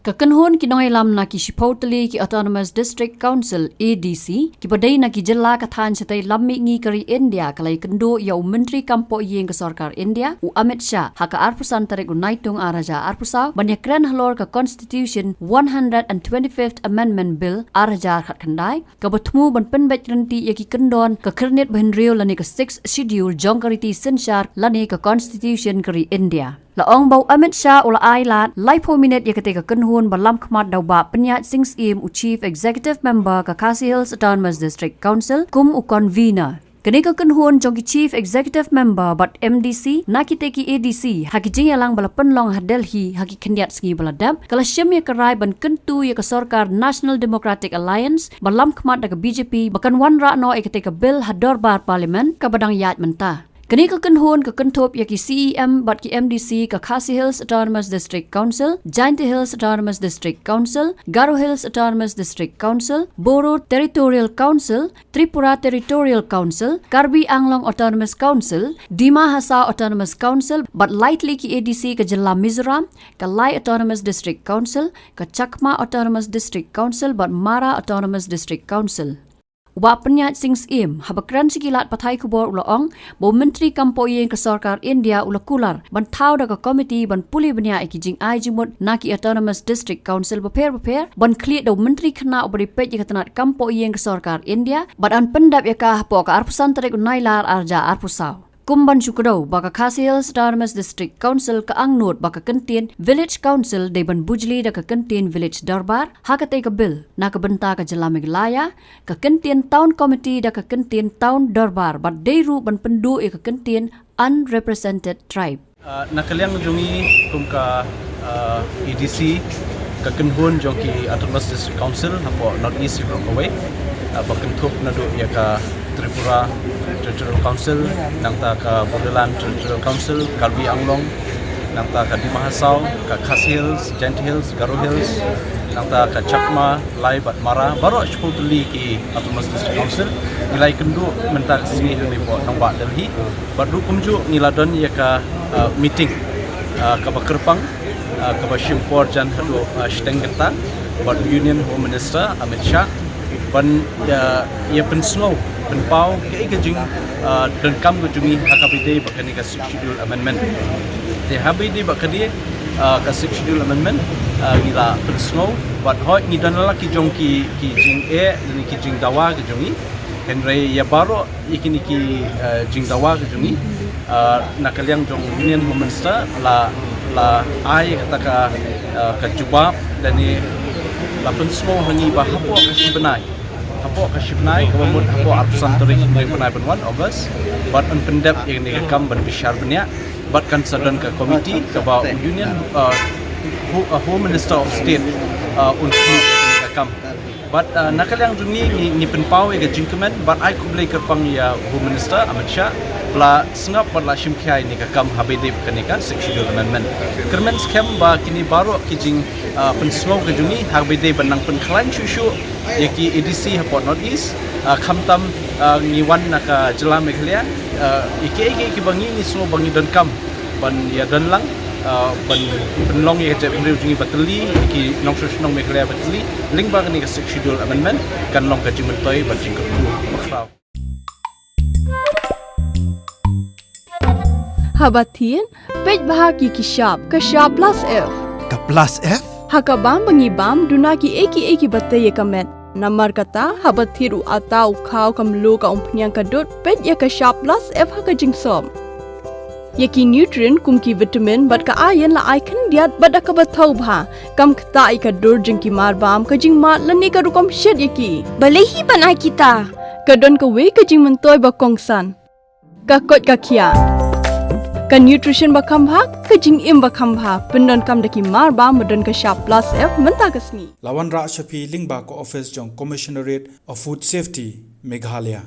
Kakanhon kinoi lam na ki Shipotali ki Autonomous District Council ADC ki padai na ki jilla ka than chatai lammi ngi kari India kalai kendo ya menteri kampo yeng ke sarkar India u Amit Shah haka arpusan tarik unaitung araja arpusaw Īakren Halor ka Constitution 125th Amendment Bill araja khat khandai ka batmu ban Pynbeit renti ya ki kendon ka kernit benrio lani ka 6th schedule jongkariti sensyar lani ka Constitution kari India. Laong bau Amit Shah ula ailat laipo minit ya ketika kenhun balam khmat dauba penyat sings im u Chief Executive Member ka Khasi Hills Autonomous District Council kum u convener. Kenika kenhun jongki Chief Executive Member but MDC nakiteki ADC haki jingyalang bala penlong ha Delhi haki kendiat sengi bala dam kala syem ya kerai ban kentu ya ke Sarkar National Democratic Alliance balam khmat da ke BJP bakan wanra no ya ketika bill ha dorbar parlimen ka badang yat mentah. Kini ka kenhun ka kentop ya ki CEM bat ki MDC ka Khasi Hills Autonomous District Council, Jainti Hills Autonomous District Council, Kyrwoh Hills Autonomous District Council, Boro Territorial Council, Tripura Territorial Council, Karbi Anglong Autonomous Council, Dima Hasa Autonomous Council, bat lightly ki ADC ka Jilla Mizoram, ka Lai Autonomous District Council, ka Chakma Autonomous District Council, bat Mara Autonomous District Council. Wa penyat sings im habakran sikilat pathai kubor ulaong bo menteri kampo yeng ke sarkar India ula kular ban thau da ka komiti ban puli banya ikijing ai jimut naki Autonomous District Council beper ban clear do menteri khna ubri pej ka tanat kampo yeng ke sarkar India ban an pendap ya ka po ka arpusan tarik unailar arja arpusaw. Kumban Shukro baka Khasi Hills Autonomous District Council ka angnut baka kentin Village Council de ban bujli da ka kentin Village Darbar hakate ka bill na ka benta ka Jilla Meghalaya ka kentin Town Committee da ka kentin Town Darbar bat deiru ban pendu ka kentin Unrepresented Tribe. Nakaliang jongi kum ka ADC ka kenhun jongi Autonomous District Council hapo North East Kyrwoh bakentup nadu ya ka Tripura Territorial Council, nangta ka Borderland Territorial Council, Karbi Anglong, nangta ka Dima Hasa, ka Khasi Hills, Jainti Hills, Kyrwoh Hills, nangta ka Chakma, Lai bat Mara, baru Shipotali ki Autonomous District Council, nilai kendu menta ka sini ni bo nangba Delhi, baru kumju niladon ya ka meeting ka Bakerpang, ka Bashimpor jan hadu Shtengeta, baru Union Home Minister Amit Shah, ban ya penslow penpau ke jing dan kam ko jungi hakabide bakani ka schedule amendment te habide bakadi ka schedule amendment gila penslow but hoi ni danala ki jongki ki jing ni ki jing dawa ke jungi henry ya baro ikini ki jing dawa ke jungi nakaliang jong union minister la ai kata ka jubab dan ni la penslow hangi ba hapo ka sibenai hapo kasibnai kemudian hapo arpusan tarik dari penai 1 August buat pendap yang direkam ban bishar benya buat konsideran ke komiti ke bawah union home minister of state untuk direkam buat nakaliang jungi ni penpau yang jingkemen buat ai kublai kerpang ya home minister Amit Shah bla sengap bala shimkhai ni kakam habide kanika schedule amendment kermen scam ba kini baru kijing penslow ke jungi habide benang penklan shushu yaki ADC hapot North East khamtam ngiwan naka Jilla Meghalaya iki bangi ni slow bangi dan kam ban ya dan lang ban penlong ya je beri jungi bateli iki nong Meghalaya bateli link ba ni ka schedule amendment kan long ka jingmentoi ban jingku makraw Habatin pej bahagi ki sharp ka sharp plus F ka plus F hakabam bangi bam dunaki eki batai kamet namar kata habathiru atau khau kamlo ka umpnyang kadot pej ya ka sharp plus F haka jingsom yaki nutrient kumki vitamin bat ka iron la icon diat bat ka bathau bha kam khta ai ka dur jingki mar bam ka jing mat lani ka rukom shed yaki balehi banai kita kadon ka we ka jing mentoi ba kongsan ka kot ka khia ka nutrition bakam bha ka jing im bakam bha pendon kam daki mar ba modon ka sharp plus F menta kasni lawan ra shapi lingba ko office jong commissionerate of food safety Meghalaya